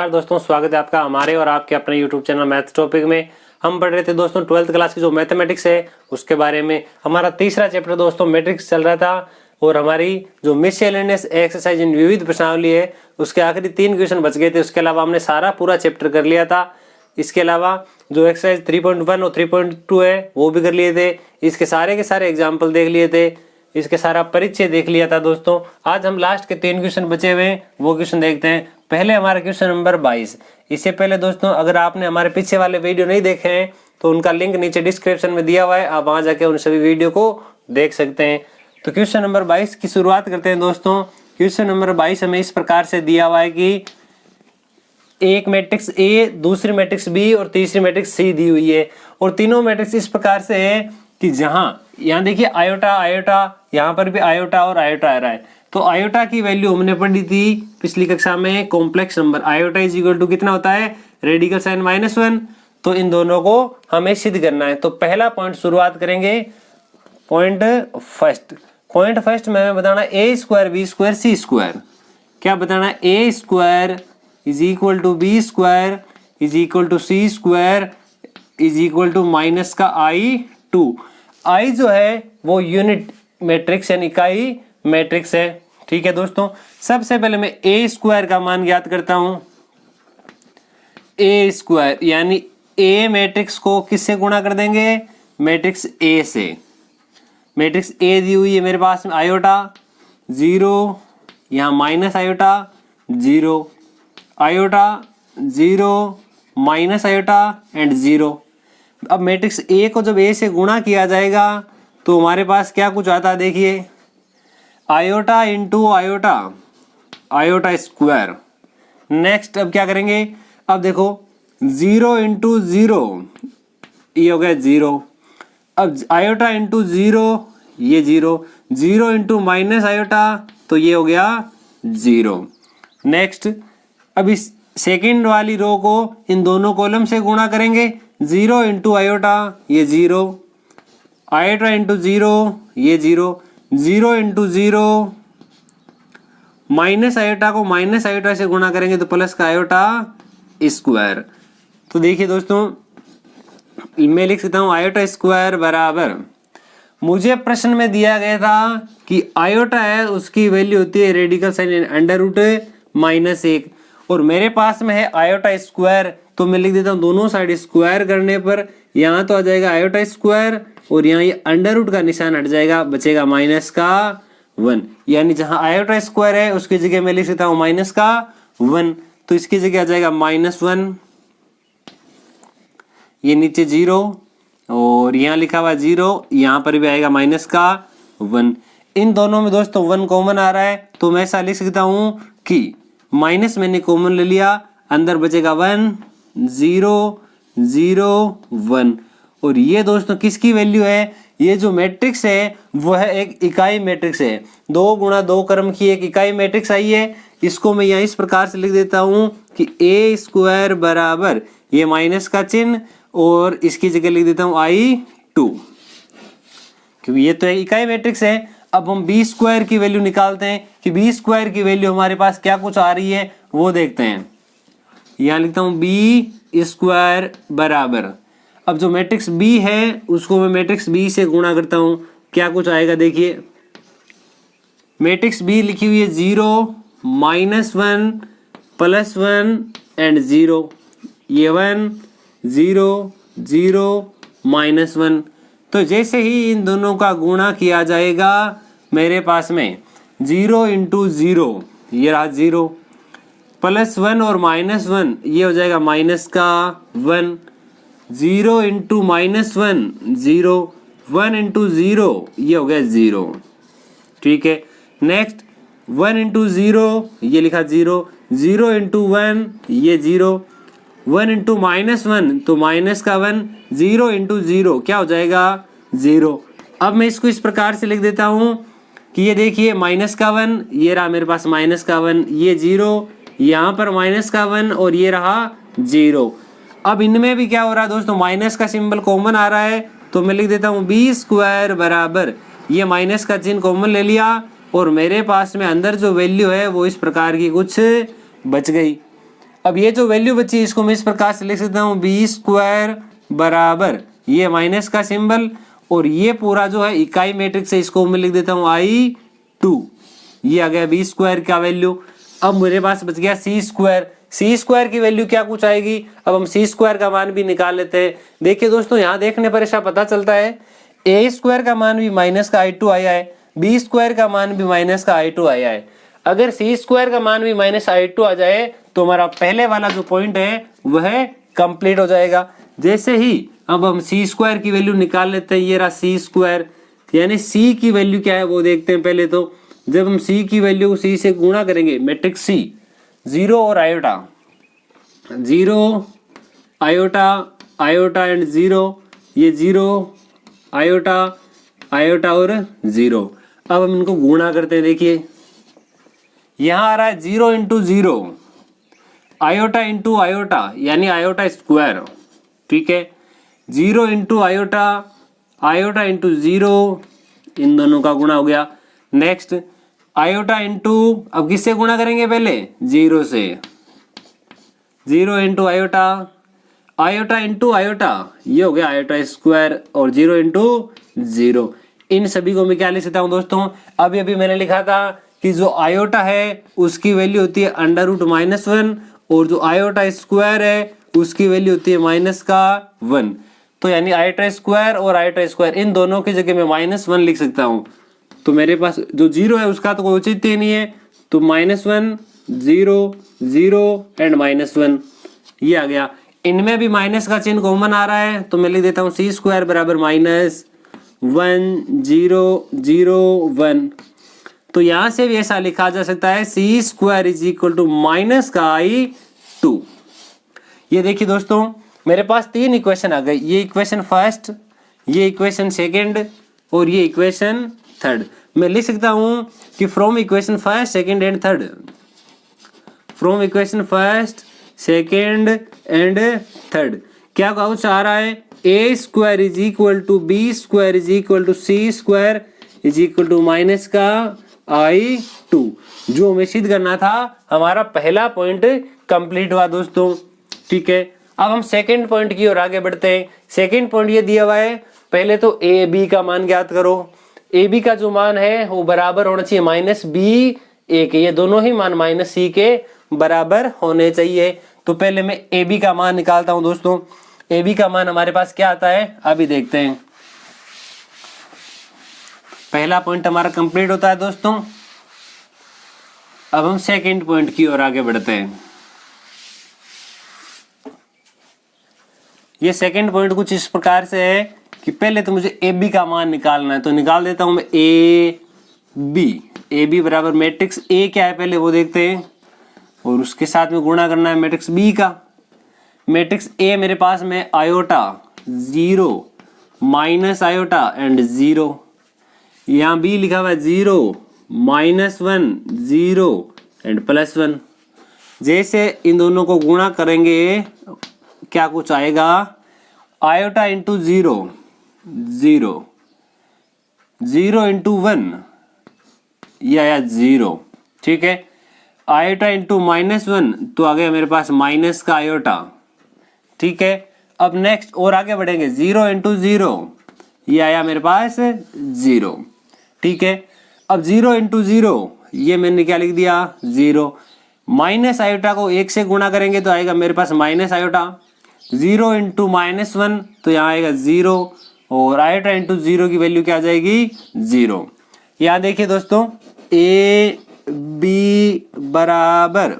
नमस्कार दोस्तों, स्वागत है आपका हमारे और आपके अपने यूट्यूब चैनल मैथ्स टॉपिक में। हम पढ़ रहे थे दोस्तों 12th क्लास की जो मैथमेटिक्स है उसके बारे में। हमारा तीसरा चैप्टर दोस्तों मैट्रिक्स चल रहा था और हमारी जो मिससेलेनियस एक्सरसाइज इन विविध प्रश्नावली है उसके आखिरी 3 क्वेश्चन बच गए थे। उसके अलावा हमने सारा पूरा चैप्टर कर लिया था। इसके अलावा जो एक्सरसाइज 3.1 और 3.2 है वो भी कर लिए थे। इसके सारे के सारे एग्जाम्पल देख लिए थे, इसके सारा परिचय देख लिया था दोस्तों। आज हम लास्ट के 3 क्वेश्चन बचे हुए हैं, वो क्वेश्चन देखते हैं। पहले हमारा क्वेश्चन नंबर 22। इससे पहले दोस्तों अगर आपने हमारे पीछे वाले वीडियो नहीं देखे हैं तो उनका लिंक नीचे डिस्क्रिप्शन में दिया हुआ है, आप वहां जाके उन सभी वीडियो को देख सकते हैं। तो क्वेश्चन नंबर 22 की शुरुआत करते हैं दोस्तों। क्वेश्चन नंबर 22 हमें इस प्रकार से दिया हुआ है कि एक मैट्रिक्स ए, दूसरी मैट्रिक्स बी और तीसरी मैट्रिक्स सी दी हुई है। और तीनों मैट्रिक्स इस प्रकार से है कि जहां यहाँ देखिए आयोटा आयोटा, यहाँ पर भी आयोटा और आयोटा आ रहा है। तो आयोटा की वैल्यू हमने पढ़ी थी पिछली कक्षा में, complex number iota is equal to कितना होता है, रेडिकल साइन -1। तो इन दोनों को हमें सिद्ध करना है। तो पहला पॉइंट शुरुआत करेंगे। पॉइंट फर्स्ट में हमें बताना A square B square C square. क्या बताना, A square is equal to B square is equal to C square is equal to minus का I2। आई जो है वो यूनिट मैट्रिक्स यानी इकाई मैट्रिक्स है। ठीक है दोस्तों, सबसे पहले मैं ए स्क्वायर का मान ज्ञात करता हूं। ए स्क्वायर यानी ए मैट्रिक्स को किससे गुणा कर देंगे, मैट्रिक्स ए से। मैट्रिक्स ए दी हुई है मेरे पास में आयोटा 0, यहां minus iota 0, iota 0 minus iota and 0। अब मैट्रिक्स ए को जब ए से गुणा किया जाएगा तो हमारे पास क्या कुछ आता है, देखिए iota into iota, iota square. Next अब क्या करेंगे, अब देखो 0 इंटू 0 ये हो गया 0। अब आयोटा इंटू 0 ये 0, 0 इंटू माइनस आयोटा तो ये हो गया 0। नेक्स्ट अब इस सेकेंड वाली रो को इन दोनों कॉलम से गुणा करेंगे। 0 इंटू आयोटा ये 0, आयोटा इंटू 0 ये 0, 0 इंटू 0 माइनस आयोटा को माइनस आयोटा से गुणा करेंगे तो प्लस का आयोटा स्क्वायर। तो देखिए दोस्तों मैं लिख सकता हूं आयोटा स्क्वायर बराबर, मुझे प्रश्न में दिया गया था कि आयोटा है उसकी वैल्यू होती है रेडिकल साइन √-1 और मेरे पास में है आयोटा स्क्वायर। तो मैं लिख देता हूं दोनों साइड स्क्वायर करने पर यहाँ तो आ जाएगा आयोटा स्क्वायर और यहाँ ये अंडर का निशान हट जाएगा, बचेगा -1। यानी जहां आयोटा स्क्वायर है उसकी जगह मैं लिख सकता हूं -1, तो इसकी जगह आ जाएगा -1। ये नीचे 0 और यहाँ लिखा हुआ 0, यहाँ पर भी आएगा -1। इन दोनों में दोस्तों 1 कॉमन आ रहा है तो मैं ऐसा लिख सकता हूं कि माइनस मैंने कॉमन ले लिया, अंदर बचेगा 1 0 0 1। और ये दोस्तों किसकी वैल्यू है, ये जो मैट्रिक्स है वो है एक इकाई मैट्रिक्स है। 2 गुणा 2 क्रम की एक इकाई मैट्रिक्स आई है। इसको मैं यहाँ इस प्रकार से लिख देता हूं कि ए स्क्वायर बराबर ये माइनस का चिन्ह और इसकी जगह लिख देता हूं I2, क्योंकि ये तो एक इकाई मैट्रिक्स है। अब हम बी स्क्वायर की वैल्यू निकालते हैं कि बी स्क्वायर की वैल्यू हमारे पास क्या कुछ आ रही है वो देखते हैं। यहाँ लिखता हूं बी स्क्वायर बराबर, अब जो मैट्रिक्स बी है उसको मैं मैट्रिक्स बी से गुणा करता हूं, क्या कुछ आएगा देखिए। मैट्रिक्स बी लिखी हुई है 0 -1 +1 एंड 0, ये 1 0 0 -1। तो जैसे ही इन दोनों का गुणा किया जाएगा मेरे पास में 0 इंटू 0 ये रहा 0, +1 और -1 ये हो जाएगा -1, 0 इंटू -1 0, 1 इंटू 0 ये हो गया 0। ठीक है, नेक्स्ट 1 इंटू 0 ये लिखा 0, 0 इंटू 1 ये 0, 1 इंटू -1 तो माइनस का 1, 0 इंटू 0 क्या हो जाएगा 0। अब मैं इसको इस प्रकार से लिख देता हूं कि ये देखिए माइनस का 1 ये रहा मेरे पास माइनस का 1, ये 0 यहाँ पर माइनस का 1 और ये रहा 0। अब इनमें भी क्या हो रहा है दोस्तों, माइनस का सिंबल कॉमन आ रहा है तो मैं लिख देता हूँ बी स्क्वायर बराबर ये माइनस का चिन्ह कॉमन ले लिया और मेरे पास में अंदर जो वैल्यू है वो इस प्रकार की कुछ बच गई। अब ये जो वैल्यू बची इसको मैं इस प्रकार से लिख सकता हूँ बी स्क्वायर बराबर ये माइनस का सिंबल और ये पूरा जो है इकाई मैट्रिक्स है इसको मैं लिख देता हूँ I2। ये आ गया बी स्क्वायर का वैल्यू। अब मेरे पास बच गया सी स्क्वायर। सी स्क्वायर की वैल्यू क्या कुछ आएगी, अब हम सी स्क्वायर का मान भी निकाल लेते हैं। देखिए दोस्तों यहाँ देखने पर ऐसा पता चलता है ए स्क्वायर का मान भी माइनस का I2 आया है, बी स्क्वायर का मान भी माइनस का I2 आया है। अगर सी स्क्वायर का मान भी माइनस I2 आ जाए तो हमारा पहले वाला जो पॉइंट है वह कंप्लीट हो जाएगा। जैसे ही अब हम सी स्क्वायर की वैल्यू निकाल लेते हैं, ये रहा सी स्क्वायर, यानी सी की वैल्यू क्या है वो देखते हैं। पहले तो जब हम सी की वैल्यू को सी से गुणा करेंगे मैट्रिक्स सी, जीरो और iota, zero iota, iota and zero, ये जीरो आयोटा, आयोटा और जीरो। अब हम इनको गुणा करते हैं। देखिए यहाँ आ रहा है zero into zero, iota into iota यानी आयोटा स्क्वायर, ठीक है। Zero into iota, iota into zero, इन दोनों का गुणा हो गया। नेक्स्ट आयोटा इंटू, अब किससे गुणा करेंगे पहले, जीरो से, zero into iota, iota into iota, ये हो गया आयोटा स्क्वायर और जीरो इंटू जीरो। इन सभी को मैं क्या लिख सकता हूँ दोस्तों, अभी मैंने लिखा था कि जो आयोटा है उसकी वैल्यू होती है अंडर रूट -1 और जो आयोटा स्क्वायर है उसकी वैल्यू होती है -1। तो यानी आयोटा स्क्वायर और आयोटा स्क्वायर इन दोनों की जगह मैं -1 लिख सकता हूँ। तो मेरे पास जो जीरो है उसका तो कोई औचित्य नहीं है, तो -1 0 0 एंड -1 ये आ गया। इनमें भी माइनस का चिन्ह कॉमन आ रहा है तो मैं लिख देता हूँ सी स्क्वायर बराबर -1 0 0 1। तो यहाँ से भी ऐसा लिखा जा सकता है C square is equal to minus का I2। ये देखिए दोस्तों मेरे पास तीन इक्वेशन आ गई, ये इक्वेशन फर्स्ट, ये इक्वेशन सेकंड और ये इक्वेशन थर्ड। मैं लिख सकता हूँ कि from equation first second and third, from equation first second and third क्या कुछ आ रहा है, A square is equal to B square is equal to C square is equal to minus का I2। जो हमें सिद्ध करना था हमारा पहला पॉइंट कंप्लीट हुआ दोस्तों, ठीक है। अब हम सेकंड पॉइंट की ओर आगे बढ़ते हैं। सेकंड पॉइंट ये दिया हुआ है, पहले तो ए बी का मान ज्ञात करो। ए बी का जो मान है वो बराबर होना चाहिए -b(a) के, ये दोनों ही मान -c के बराबर होने चाहिए। तो पहले मैं ए बी का मान निकालता हूं दोस्तों। ए बी का मान हमारे पास क्या आता है अभी देखते हैं। पहला पॉइंट हमारा कंप्लीट होता है दोस्तों। अब हम सेकंड पॉइंट की ओर आगे बढ़ते हैं। ये सेकंड पॉइंट कुछ इस प्रकार से है कि पहले तो मुझे ए बी का मान निकालना है, तो निकाल देता हूं मैं ए बी बराबर मैट्रिक्स ए क्या है पहले वो देखते हैं और उसके साथ में गुणा करना है मैट्रिक्स बी का। मैट्रिक्स ए मेरे पास में आयोटा 0 माइनस आयोटा एंड 0, यहाँ बी लिखा हुआ है 0 -1 0 एंड +1। जैसे इन दोनों को गुणा करेंगे क्या कुछ आएगा, आयोटा इंटू 0 0 0 इंटू 1 ये आया 0, ठीक है। आयोटा इंटू -1 तो आ गया मेरे पास माइनस का आयोटा, ठीक है। अब नेक्स्ट और आगे बढ़ेंगे, 0 इंटू 0 ये आया मेरे पास 0, ठीक है। अब 0 इंटू 0 ये मैंने क्या लिख दिया 0, माइनस आयोटा को 1 से गुणा करेंगे तो आएगा मेरे पास माइनस आयोटा, 0 इंटू -1 तो यहाँ आएगा 0 और आयोटा इंटू 0 की वैल्यू क्या आ जाएगी 0। यहाँ देखिए दोस्तों ए बी बराबर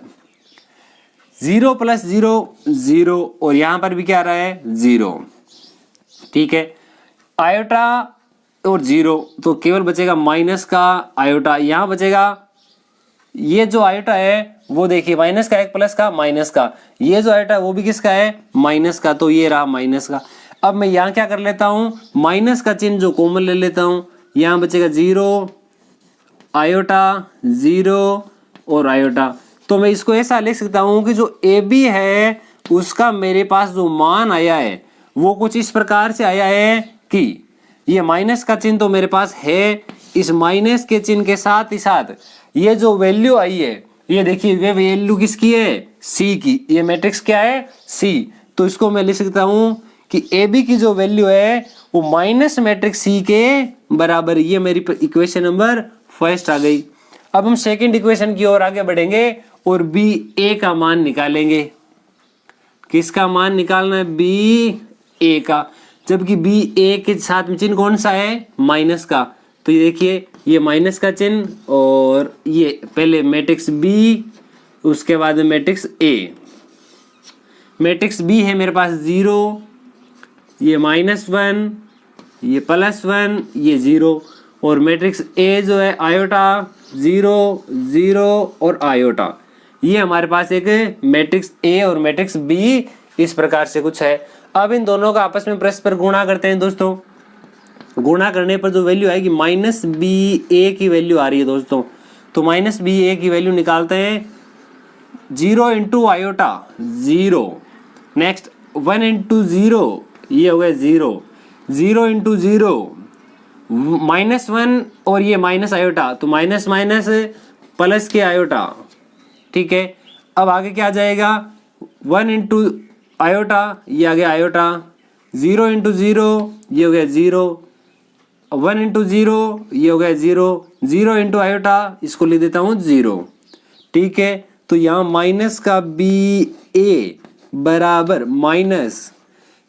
0 + 0 0 और यहाँ पर भी क्या आ रहा है 0, ठीक है। आयोटा और 0 तो केवल बचेगा माइनस का आयोटा, यहाँ बचेगा ये जो आयोटा है वो देखिए माइनस का एक प्लस का माइनस का, ये जो आयोटा है वो भी किसका है माइनस का, तो ये रहा माइनस का। अब मैं यहाँ क्या कर लेता हूँ, माइनस का चिन्ह जो कॉमन ले लेता हूँ, यहाँ बचेगा 0 आयोटा 0 और आयोटा। तो मैं इसको ऐसा लिख सकता हूँ कि जो ए बी है उसका मेरे पास जो मान आया है वो कुछ इस प्रकार से आया है कि ये माइनस का चिन्ह तो मेरे पास है, इस माइनस के चिन्ह के साथ ही साथ ये जो वैल्यू आई है ये देखिए वे वैल्यू किसकी है, सी की, ये मैट्रिक्स क्या है सी। तो इसको मैं लिख सकता हूं कि ए बी की जो वैल्यू है वो माइनस मैट्रिक्स सी के बराबर। ये मेरी इक्वेशन नंबर फर्स्ट आ गई। अब हम सेकंड इक्वेशन की ओर आगे बढ़ेंगे और बी ए का मान निकालेंगे। किसका मान निकालना है? बी ए का। जबकि बी ए के साथ में चिन्ह कौन सा है? माइनस का। तो ये देखिए, ये माइनस का चिन्ह और ये पहले मैट्रिक्स बी, उसके बाद में मैट्रिक्स ए। मैट्रिक्स बी है मेरे पास 0, ये -1, ये +1, ये 0। और मैट्रिक्स ए जो है आयोटा 0 0 और आयोटा। ये हमारे पास एक मैट्रिक्स ए और मैट्रिक्स बी इस प्रकार से कुछ है। अब इन दोनों का आपस में परस्पर गुणा करते हैं दोस्तों। गुणा करने पर जो वैल्यू आएगी माइनस बी ए की वैल्यू आ रही है दोस्तों। तो माइनस बी ए की वैल्यू निकालते हैं। 0 इंटू आयोटा 0, नेक्स्ट 1 इंटू 0, ये हो गया 0, 0 इंटू 0 -1 और ये माइनस आयोटा, तो माइनस माइनस प्लस के आयोटा। ठीक है, अब आगे क्या आ जाएगा? 1 इंटू आयोटा, ये आ गया आयोटा, 0 इंटू 0, ये हो गया 0, 1 इंटू 0, ये हो गया 0, 0 इंटू आयोटा, इसको लिख देता हूँ 0। ठीक है, तो यहाँ माइनस का बी ए बराबर माइनस,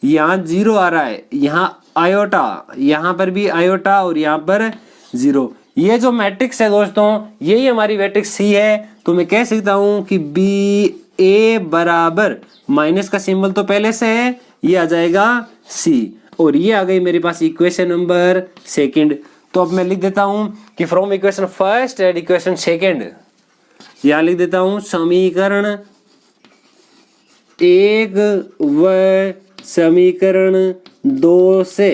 यहाँ 0 आ रहा है, यहाँ आयोटा, यहाँ पर भी आयोटा और यहाँ पर 0। ये जो मैट्रिक्स है दोस्तों, यही हमारी मैट्रिक्स सी है। तो मैं कह सकता हूँ कि बी ए बराबर, माइनस का सिंबल तो पहले से है, ये आ जाएगा सी। और ये आ गई मेरे पास इक्वेशन नंबर सेकंड। तो अब मैं लिख देता हूँ कि from equation first and equation second, यहाँ लिख देता हूँ समीकरण 1 व समीकरण 2 से,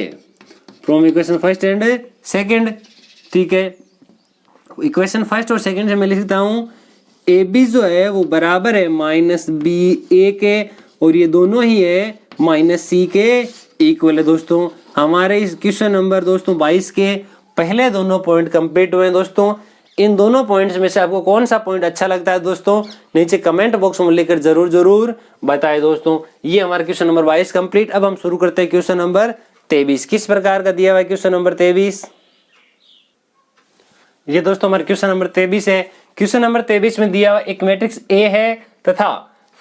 from equation first and second. ठीक है, इक्वेशन फर्स्ट और सेकंड से मैं लिख सकता हूँ ए बी जो है वो बराबर है माइनस बी ए के, और ये दोनों ही है माइनस सी के इक्वल है। दोस्तों हमारे इस क्वेश्चन नंबर दोस्तों 22 के पहले दोनों पॉइंट कंप्लीट हुए हैं। दोस्तों इन दोनों पॉइंट्स में से आपको कौन सा पॉइंट अच्छा लगता है दोस्तों, नीचे कमेंट बॉक्स में लिखकर जरूर बताएं दोस्तों। ये हमारा क्वेश्चन नंबर 22 कंप्लीट। अब हम शुरू करते हैं क्वेश्चन नंबर 23। किस प्रकार का दिया हुआ है क्वेश्चन नंबर 23? ये दोस्तों हमारे क्वेश्चन नंबर 23 है। क्वेश्चन नंबर 23 में दिया हुआ एक मैट्रिक्स ए है तथा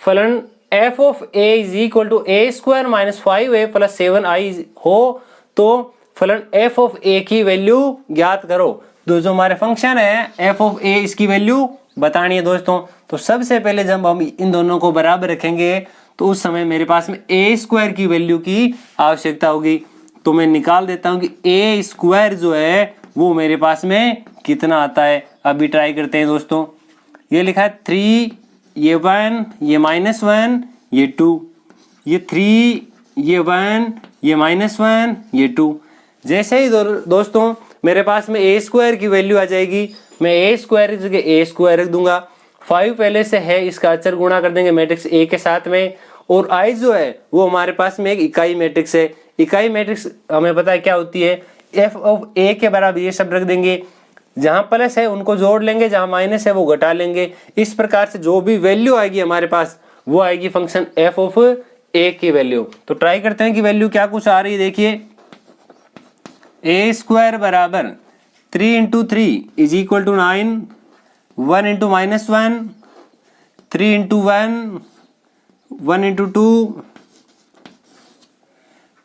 फलन f of a is equal to a square minus 5a plus 7i हो, तो फलन f ऑफ a की वैल्यू ज्ञात करो। तो जो हमारे फंक्शन है f ऑफ a, इसकी वैल्यू बतानी है दोस्तों। तो सबसे पहले जब हम इन दोनों को बराबर रखेंगे तो उस समय मेरे पास में a स्क्वायर की वैल्यू की आवश्यकता होगी। तो मैं निकाल देता हूं कि a स्क्वायर जो है वो मेरे पास में कितना आता है। अभी ट्राई करते हैं दोस्तों। ये लिखा है 3, ये 1, ये -1, ये 2, ये 3, ये 1, ये -1, ये 2। जैसे ही दोस्तों मेरे पास में a स्क्वायर की वैल्यू आ जाएगी, मैं a स्क्वायर की जगह a स्क्वायर रख दूंगा। 5 पहले से है, इसका अचर गुणा कर देंगे मैट्रिक्स a के साथ में। और i जो है वो हमारे पास में एक इकाई मैट्रिक्स है। इकाई मैट्रिक्स हमें पता है क्या होती है, f ऑफ a के बराबर ये सब रख देंगे। जहां प्लस है उनको जोड़ लेंगे, जहां माइनस है वो घटा लेंगे। इस प्रकार से जो भी वैल्यू आएगी हमारे पास वो आएगी फंक्शन f ऑफ a की वैल्यू। तो ट्राई करते हैं कि वैल्यू क्या कुछ आ रही है। देखिए a स्क्वायर बराबर 3 into 3 is equal to 9, 1 into -1, 3 into 1, 1 into 2,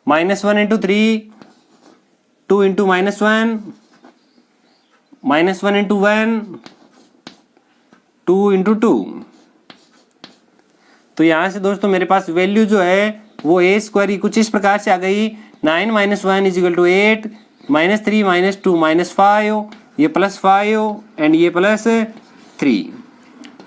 -1 into 3, 2 into -1, -1 into 1, 2 into 2। तो यहां से दोस्तों मेरे पास वैल्यू जो है वो a स्क्वायर की कुछ इस प्रकार से आ गई। 9 - 1 इज इक्वल टू 8, -3 - 2 -5, ये +5 एंड ये +3।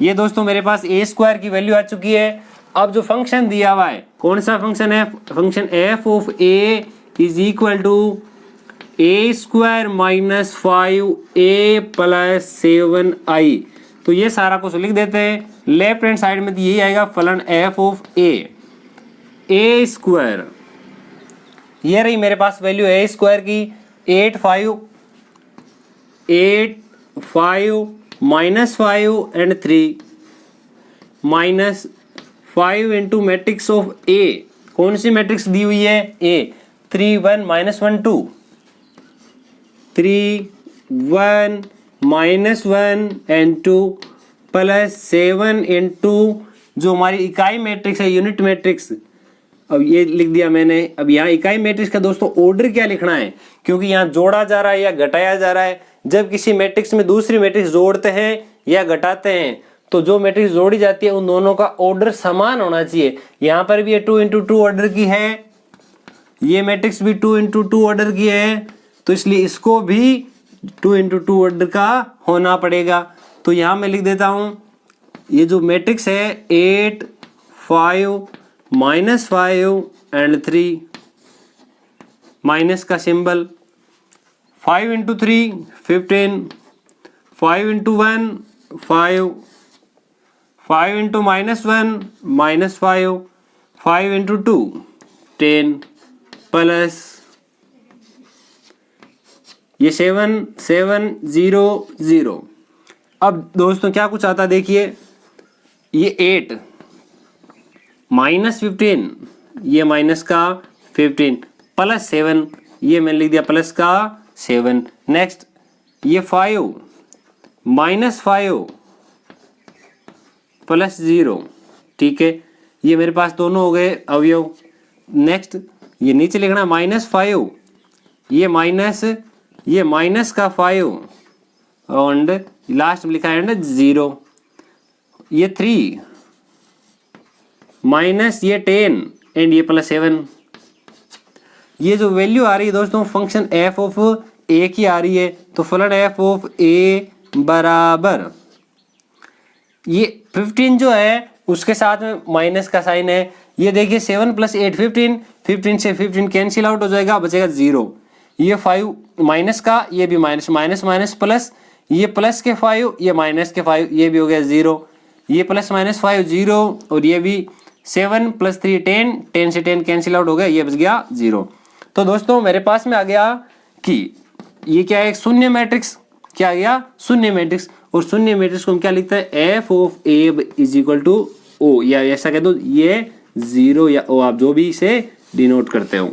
ये दोस्तों मेरे पास a स्क्वायर की वैल्यू आ चुकी है। अब जो फंक्शन दिया हुआ है, कौन सा फंक्शन है? Function f of a is equal to a square minus 5a plus 7i। तो ये सारा कुछ लिख देते हैं। लेफ्ट हैंड साइड में यही आएगा फलन f ऑफ a स्क्वायर। ये रही मेरे पास वैल्यू a स्क्वायर की 8 5 -5 and 3 minus 5 into matrix of A, कौन सी मैट्रिक्स दी हुई है? A, 3 1 minus 1 2, 3 1 minus 1 and 2 plus 7 into जो हमारी इकाई मैट्रिक्स है, यूनिट मैट्रिक्स, अब ये लिख दिया मैंने। अब यहाँ इकाई मैट्रिक्स का दोस्तों ऑर्डर क्या लिखना है, क्योंकि यहाँ जोड़ा जा रहा है या घटाया जा रहा है। जब किसी मैट्रिक्स में दूसरी मैट्रिक्स जोड़ते हैं या घटाते हैं तो जो मैट्रिक्स जोड़ी जाती है उन दोनों का ऑर्डर समान होना चाहिए। यहाँ पर भी ये 2 इंटू 2 ऑर्डर की है, ये मैट्रिक्स भी 2 इंटू 2 ऑर्डर की है, तो इसलिए इसको भी 2 इंटू 2 ऑर्डर का होना पड़ेगा। तो यहाँ मैं लिख देता हूँ, ये जो मैट्रिक्स है 8 5 माइनस 5 एंड 3, माइनस का symbol, 5 into 3 15, 5 into 1 5, 5 into minus 1 minus 5, 5 into 2 10 plus ये 7 7 0 0। अब दोस्तों क्या कुछ आता देखिए, ये 8 माइनस 15, ये माइनस का 15 प्लस 7, ये मैंने लिख दिया प्लस का 7। नेक्स्ट ये 5 माइनस 5 प्लस 0, ठीक है, ये मेरे पास दोनों हो गए अवयव। नेक्स्ट ये नीचे लिखना माइनस 5, ये माइनस का 5 एंड लास्ट में लिखा है 0, ये 3 माइनस ये 10 एंड ये प्लस 7। ये जो वैल्यू आ रही है दोस्तों फंक्शन एफ ऑफ ए की आ रही है, तो फलन एफ ऑफ ए बराबर ये 15 जो है उसके साथ में माइनस का साइन है। ये देखिए 7 प्लस 8 15, 15 से 15 कैंसिल आउट हो जाएगा, बचेगा 0। ये 5 माइनस का, ये भी माइनस माइनस माइनस प्लस, ये प्लस के 5, ये माइनस के 5, ये भी हो गया 0। ये प्लस माइनस 5 0 और ये भी 7 प्लस 3 10, 10 से 10 कैंसिल आउट हो गया, ये बच गया 0। तो दोस्तों मेरे पास में आ गया कि ये क्या है, एक शून्य मैट्रिक्स, क्या आ गया शून्य मैट्रिक्स। और शून्य मैट्रिक्स को हम क्या लिखते हैं, F of A is equal to O, या ऐसा कह दो ये 0 या ओ, आप जो भी इसे डिनोट करते हो।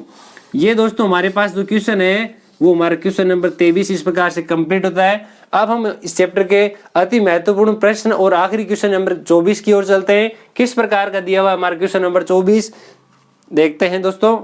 ये दोस्तों हमारे पास जो क्वेश्चन है वो हमारा क्वेश्चन नंबर 23 इस प्रकार से कंप्लीट होता है। अब हम इस चैप्टर के अति महत्वपूर्ण प्रश्न और आखिरी क्वेश्चन नंबर 24 की ओर चलते हैं। किस प्रकार का दिया हुआ हमारा क्वेश्चन नंबर 24 देखते हैं दोस्तों।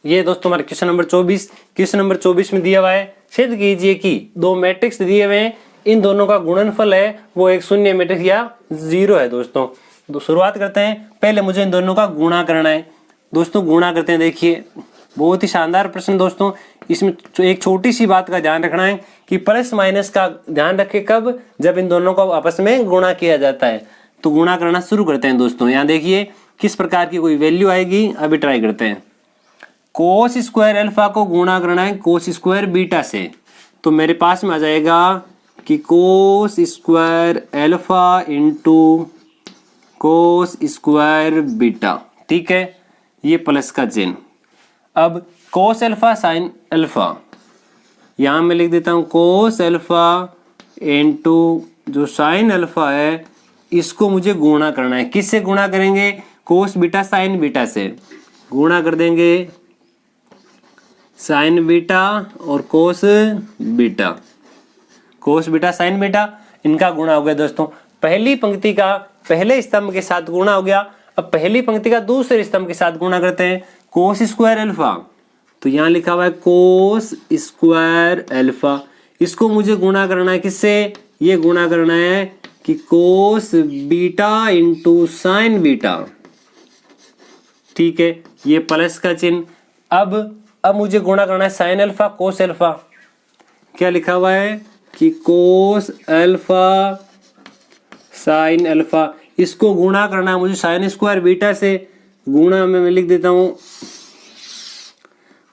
ये दोस्तों हमारा क्वेश्चन नंबर 24, क्वेश्चन नंबर 24 में दिया हुआ है, सिद्ध कीजिए कि दो मैट्रिक्स दिए हुए हैं, इन दोनों का गुणनफल है वो एक शून्य मैट्रिक्स या 0 है दोस्तों। तो शुरुआत करते हैं, पहले मुझे इन दोनों का गुणा करना है दोस्तों। गुणा करते हैं, देखिए बहुत ही शानदार प्रश्न दोस्तों। इसमें एक छोटी सी बात का ध्यान रखना है कि प्लस माइनस का ध्यान रखें कब, जब इन दोनों को आपस में गुणा किया जाता है। तो गुणा करना शुरू करते हैं दोस्तों। यहाँ देखिए किस प्रकार की कोई वैल्यू आएगी, अभी ट्राई करते हैं। कोस स्क्वायर अल्फा को गुणा करना है कोस स्क्वायर बीटा से, तो मेरे पास में आ जाएगा कि कोस square alpha into cos square beta, ठीक है, ये प्लस का चिन्ह। अब कोस अल्फा साइन अल्फा, यहाँ मैं लिख देता हूँ कोस अल्फा इंटू जो साइन अल्फा है, इसको मुझे गुणा करना है। किससे गुणा करेंगे, कोस बीटा साइन बीटा से गुणा कर देंगे, साइन बीटा और कोस beta, cos beta sine beta, इनका गुणा हो गया दोस्तों। पहली पंक्ति का पहले स्तंभ के साथ गुणा हो गया। अब पहली पंक्ति का दूसरे स्तंभ के साथ गुणा करते हैं, कोस स्क्वायर अल्फा, तो यहाँ लिखा हुआ है कोस स्क्वायर अल्फा, इसको मुझे गुणा करना है किससे, ये गुणा करना है कि cos beta into sine beta, ठीक है, ये प्लस का चिन्ह। अब मुझे गुणा करना है साइन अल्फा कोस अल्फा, क्या लिखा हुआ है कि कोस अल्फा साइन अल्फा, इसको गुणा करना है मुझे साइन स्क्वायर बीटा से। गुणा में मैं लिख देता हूं,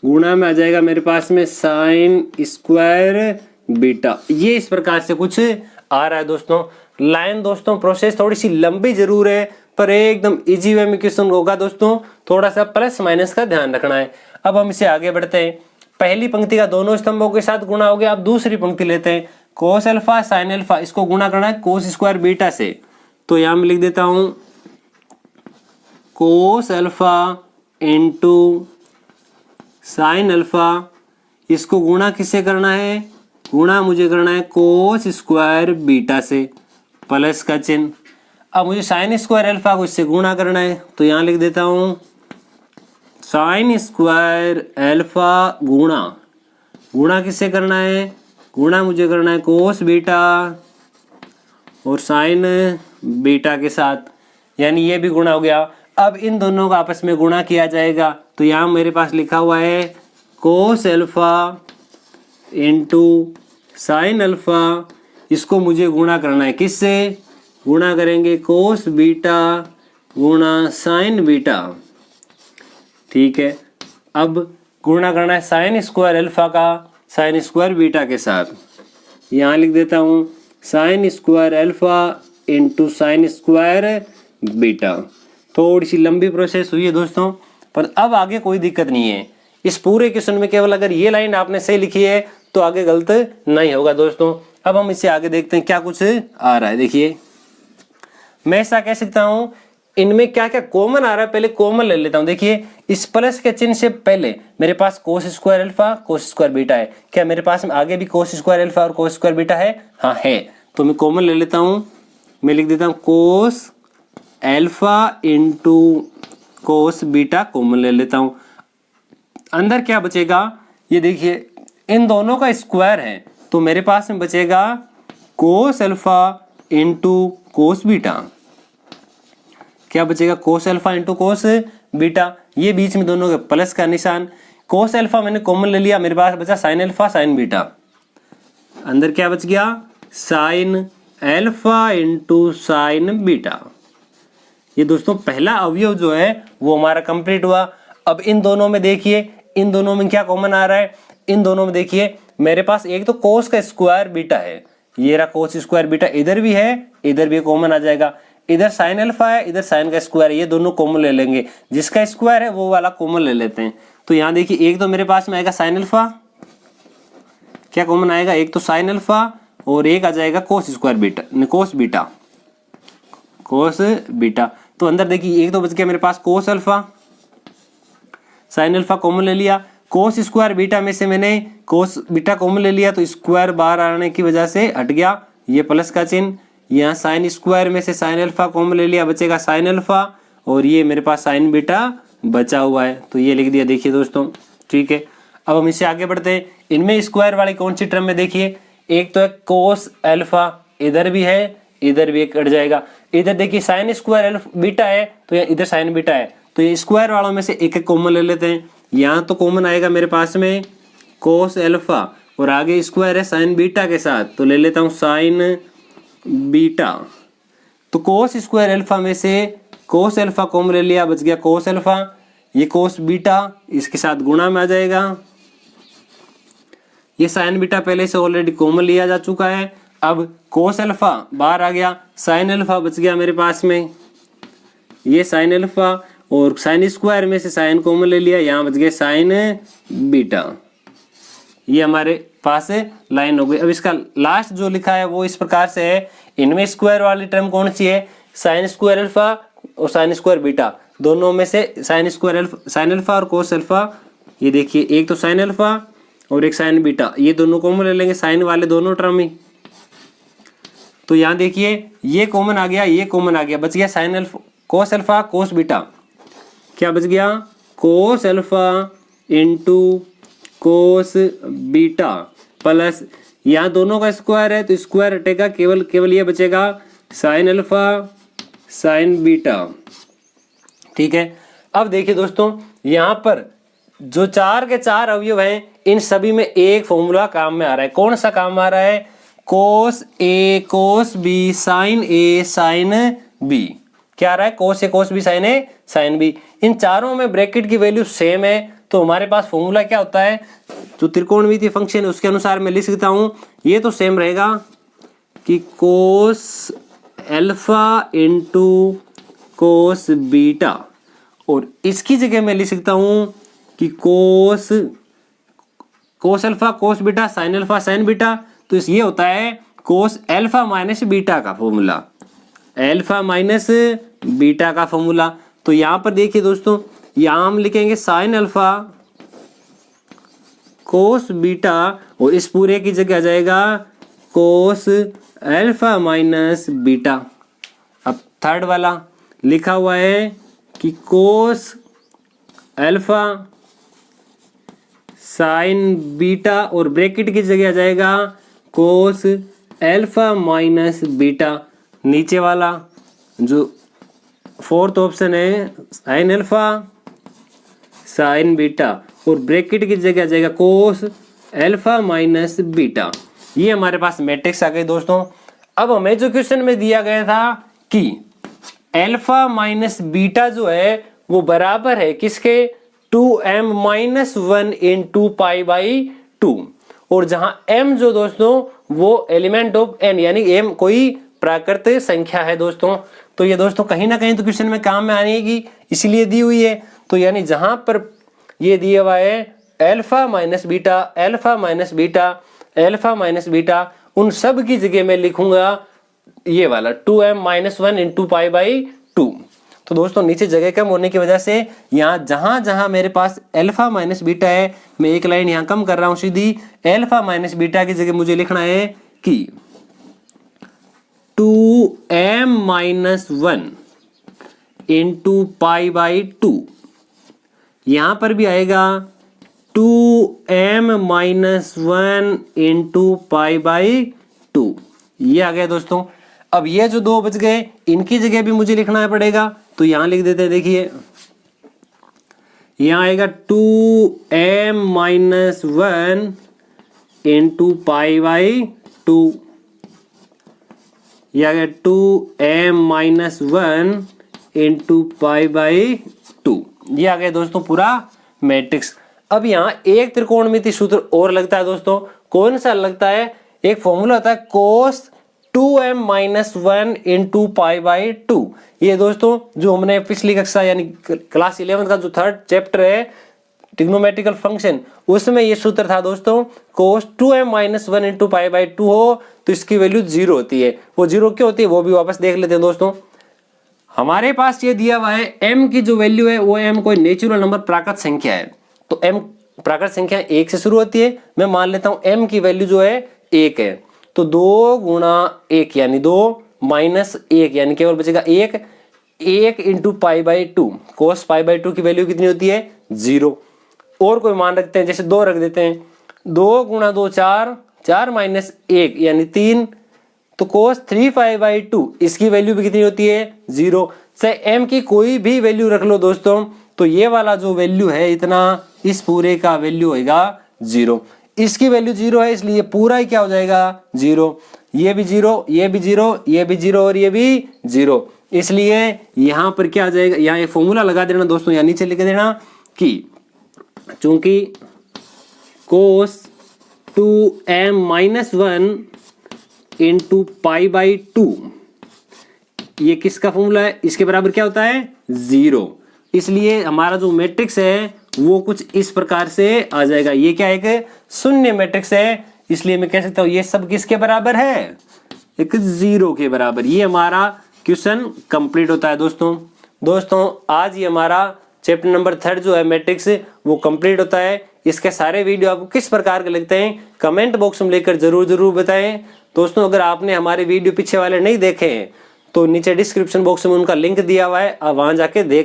गुणा में आ जाएगा मेरे पास में साइन स्क्वायर बीटा। ये इस प्रकार से कुछ आ रहा है दोस्तों। लाइन दोस्तों प्रोसेस थोड़ी सी लंबी जरूर है, पर एकदम इजी वे में क्वेश्चन होगा दोस्तों। थोड़ा सा प्लस माइनस का ध्यान रखना है। अब हम इसे आगे बढ़ते हैं। पहली पंक्ति का दोनों स्तंभों के साथ गुणा हो गया। अब दूसरी पंक्ति लेते हैं, कोस अल्फा साइन अल्फा, इसको गुणा करना है कोस स्क्वायर बीटा से। तो यहां मैं लिख देता हूं cos alpha into sine alpha, इसको गुणा किससे करना है, गुणा मुझे करना है कोस स्क्वायर बीटा से, प्लस का चिन्ह। अब मुझे साइन स्क्वायर अल्फा को इससे गुणा करना है, तो यहां लिख देता हूं साइन स्क्वायर अल्फा गुणा, गुणा किससे करना है, गुणा मुझे करना है कोस बीटा और साइन बीटा के साथ, यानी ये भी गुणा हो गया। अब इन दोनों का आपस में गुणा किया जाएगा, तो यहाँ मेरे पास लिखा हुआ है cos alpha into sine alpha, इसको मुझे गुणा करना है किससे, गुणा करेंगे कोस बीटा गुणा साइन बीटा। ठीक है, अब गुणा करना है साइन स्क्वायर अल्फा का साइन स्क्वायर बीटा के साथ। यहाँ लिख देता हूँ sine square alpha into sine square beta. थोड़ी सी लंबी प्रोसेस हुई है दोस्तों, पर अब आगे कोई दिक्कत नहीं है। इस पूरे क्वेश्चन में केवल अगर ये लाइन आपने सही लिखी है तो आगे गलत नहीं होगा दोस्तों। अब हम इससे आगे देखते हैं क्या कुछ आ रहा है। देखिए मैं ऐसा कह सकता हूँ, इनमें क्या क्या कॉमन आ रहा है, पहले कॉमन ले लेता हूँ। देखिए इस प्लस के चिन्ह से पहले मेरे पास cos square alpha cos square beta है। क्या मेरे पास में आगे भी कोस स्क्वायर अल्फा और कोस स्क्वायर बीटा है? हाँ है। तो मैं कॉमन ले लेता हूँ, मैं लिख देता हूँ cos alpha into cos beta, common ले लेता हूँ। अंदर क्या बचेगा, ये देखिए इन दोनों का स्क्वायर है, तो मेरे पास में बचेगा cos alpha into cos beta. क्या बचेगा, cos alpha into cos beta, ये बीच में दोनों के प्लस का निशान। कोस अल्फा मैंने कॉमन ले लिया, मेरे पास बचा साइन अल्फा साइन बीटा। अंदर क्या बच गया, sine alpha into sine beta. ये दोस्तों पहला अवयव जो है वो हमारा कंप्लीट हुआ। अब इन दोनों में देखिए, इन दोनों में क्या कॉमन आ रहा है, इन दोनों में देखिए मेरे पास एक तो कोस का स्क्वायर बीटा है, ये रहा कोस स्क्वायर बीटा, इधर भी है इधर भी कॉमन आ जाएगा। इधर साइन अल्फा है इधर साइन का स्क्वायर है, ये दोनों कॉमन ले लेंगे, जिसका स्क्वायर है वो वाला कॉमन ले लेते हैं। तो यहाँ देखिए एक तो मेरे पास में आएगा साइन अल्फा, क्या कॉमन आएगा, एक तो साइन अल्फा और एक आ जाएगा cos square beta, cos beta, cos beta. तो अंदर देखिए एक तो बच गया मेरे पास cos alpha, sine alpha common ले लिया, कोस स्क्वायर बीटा में से मैंने कोस बीटा कॉमन ले लिया, तो स्क्वायर बाहर आने की वजह से हट गया ये प्लस का चिन्ह। यहाँ साइन स्क्वायर में से साइन अल्फा कॉमन ले लिया, बचेगा साइन अल्फा और ये मेरे पास साइन बीटा बचा हुआ है, तो ये लिख दिया। देखिए दोस्तों ठीक है, अब हम इससे आगे बढ़ते हैं। इनमें स्क्वायर वाली कौन सी टर्म में देखिए, एक तो है कोस अल्फा, इधर भी है इधर भी कट जाएगा। इधर देखिए साइन स्क्वायर अल्फा बीटा है तो इधर साइन बीटा है, तो ये स्क्वायर वालों में से एक एक कॉमन ले लेते हैं। यहाँ तो कॉमन आएगा मेरे पास में कोस अल्फा और आगे स्क्वायर है साइन बीटा के साथ, तो ले लेता हूँ साइन बीटा। तो कोस स्क्वायर अल्फा में से कोस अल्फा कॉमन ले लिया, बच गया कोस अल्फा, ये कोस बीटा इसके साथ गुणा में आ जाएगा। ये साइन बीटा पहले से ऑलरेडी कॉमन लिया जा चुका है। अब कोस अल्फा बाहर आ गया, साइन अल्फा बच गया मेरे पास में, ये साइन अल्फा और साइन स्क्वायर में से साइन कॉमन ले लिया, यहाँ बच गए साइन बीटा। ये हमारे पास लाइन हो गई। अब इसका लास्ट जो लिखा है वो इस प्रकार से है, इनमें स्क्वायर वाली टर्म कौन सी है, साइन स्क्वायर अल्फा और साइन स्क्वायर बीटा, दोनों में से sine square alpha, sine alpha और कोस अल्फा। ये देखिए एक तो साइन अल्फा और एक साइन बीटा, ये दोनों कॉमन ले लेंगे, साइन वाले दोनों टर्म ही। तो यहाँ देखिए ये कॉमन आ गया ये कॉमन आ गया, बच गया sine alpha cos alpha cos beta. क्या बच गया, cos alpha into cos beta plus यहाँ दोनों का स्क्वायर है तो स्क्वायर हटेगा, केवल केवल ये बचेगा साइन अल्फा साइन बीटा। ठीक है, अब देखिए दोस्तों यहाँ पर जो चार के चार अवयव हैं इन सभी में एक फॉर्मूला काम में आ रहा है। कौन सा काम आ रहा है, कोस ए कोस बी साइन ए साइन बी। क्या आ रहा है, कोस ए कोस बी साइन ए साइन बी। इन चारों में ब्रैकेट की वैल्यू सेम है, तो हमारे पास फॉर्मूला क्या होता है, जो त्रिकोणमितीय फंक्शन है उसके अनुसार मैं लिख सकता हूं, ये तो सेम रहेगा कि cos alpha into cos beta, और इसकी जगह मैं लिख सकता हूं कि cos alpha cos beta sine alpha sign beta. तो ये होता है कोस अल्फा माइनस बीटा का फॉर्मूला, अल्फा माइनस बीटा का फॉर्मूला। तो यहां पर देखिए दोस्तों, यहां हम लिखेंगे साइन अल्फा कोस बीटा और इस पूरे की जगह आ जाएगा कोस अल्फा माइनस बीटा। अब थर्ड वाला लिखा हुआ है कि कोस अल्फा साइन बीटा और ब्रैकेट की जगह आ जाएगा कोस अल्फा माइनस बीटा। नीचे वाला जो फोर्थ ऑप्शन है साइन अल्फा साइन बीटा और ब्रैकेट की जगह आ जाएगा कोस अल्फा माइनस बीटा। ये हमारे पास मैट्रिक्स आ गई दोस्तों। अब हमें जो क्वेश्चन में दिया गया था कि अल्फा माइनस बीटा जो है वो बराबर है किसके 2m minus 1 into pi by 2, और जहां m जो दोस्तों वो एलिमेंट ऑफ n यानी m कोई प्राकृतिक संख्या है दोस्तों। तो ये दोस्तों कहीं ना कहीं तो क्वेश्चन में काम में आनेगी, इसलिए दी हुई है। तो यानी जहां पर ये दिया हुआ है alpha minus beta alpha minus beta alpha minus beta, उन सब की जगह मैं लिखूंगा ये वाला 2m minus 1 into pi by 2। तो दोस्तों नीचे जगह कम होने की वजह से यहाँ जहां जहां मेरे पास अल्फा माइनस बीटा है मैं एक लाइन यहाँ कम कर रहा हूं सीधी। अल्फा माइनस बीटा की जगह मुझे लिखना है कि 2m minus 1 into pi by 2, यहां पर भी आएगा 2m minus 1 into pi by 2। ये आ गया दोस्तों। अब ये जो दो बच गए इनकी जगह भी मुझे लिखना पड़ेगा, तो यहां लिख देते हैं। देखिए यहां आएगा 2m minus 1 into pi by 2, यह आ गया 2m minus 1 into pi by 2। ये आ गया दोस्तों पूरा मैट्रिक्स। अब यहाँ एक त्रिकोणमिति सूत्र और लगता है दोस्तों। कौन सा लगता है? एक फॉर्मूला होता है कोस 2m minus 1 into pi by 2। ये दोस्तों जो हमने पिछली कक्षा यानी क्लास 11 का जो थर्ड चैप्टर है ट्रिग्नोमेट्रिकल फंक्शन, उसमें ये सूत्र था दोस्तों, कोस 2m minus 1 into pi by 2 हो तो इसकी वैल्यू 0 होती है। वो 0 क्यों होती है वो भी वापस देख लेते हैं दोस्तों। हमारे पास ये दिया हुआ है m की जो वैल्यू है वो m कोई नेचुरल नंबर प्राकृत संख्या है, तो m प्राकृत संख्या 1 से शुरू होती है। मैं मान लेता हूं m की वैल्यू जो है 1 है, तो 2 गुणा 1 यानी 2 माइनस 1 यानी केवल बचेगा 1 into pi by 2। Cos pi by 2 की वैल्यू कितनी होती है? 0। और कोई मान रखते हैं, जैसे 2 रख देते हैं, 2 गुणा 2 4, 4 माइनस 1 यानी 3, तो कोस 3 पाई बाई 2 इसकी वैल्यू भी कितनी होती है? 0। से m की कोई भी वैल्यू रख लो दोस्तों, तो ये वाला जो वैल्यू है इतना, इस पूरे का वैल्यू होगा 0। इसकी वैल्यू 0 है इसलिए पूरा ही क्या हो जाएगा? 0। ये भी 0, ये भी 0, ये भी 0 और ये भी 0। इसलिए यहां पर क्या आ जाएगा? यहाँ एक फॉर्मूला लगा देना दोस्तों, यहाँ नीचे लिख देना कि चूंकि कोस 2m minus 1 into pi by 2 ये किसका फॉर्मूला है? इसके बराबर क्या होता है? 0। इसलिए हमारा जो मैट्रिक्स है वो कुछ इस प्रकार से आ जाएगा। ये क्या है? एक शून्य मैट्रिक्स है, इसलिए मैं कह सकता हूं ये सब किसके बराबर है? एक 0 के बराबर। ये हमारा क्वेश्चन कंप्लीट होता है दोस्तों आज ये हमारा चैप्टर नंबर 3 जो है मैट्रिक्स वो कंप्लीट होता है। इसके सारे वीडियो आपको किस प्रकार के लगते हैं कमेंट बॉक्स में लेकर जरूर बताएं दोस्तों। अगर आपने हमारे वीडियो पीछे वाले नहीं देखे हैं तो नीचे डिस्क्रिप्शन बॉक्स में उनका लिंक दिया हुआ है, आप वहां जाके देख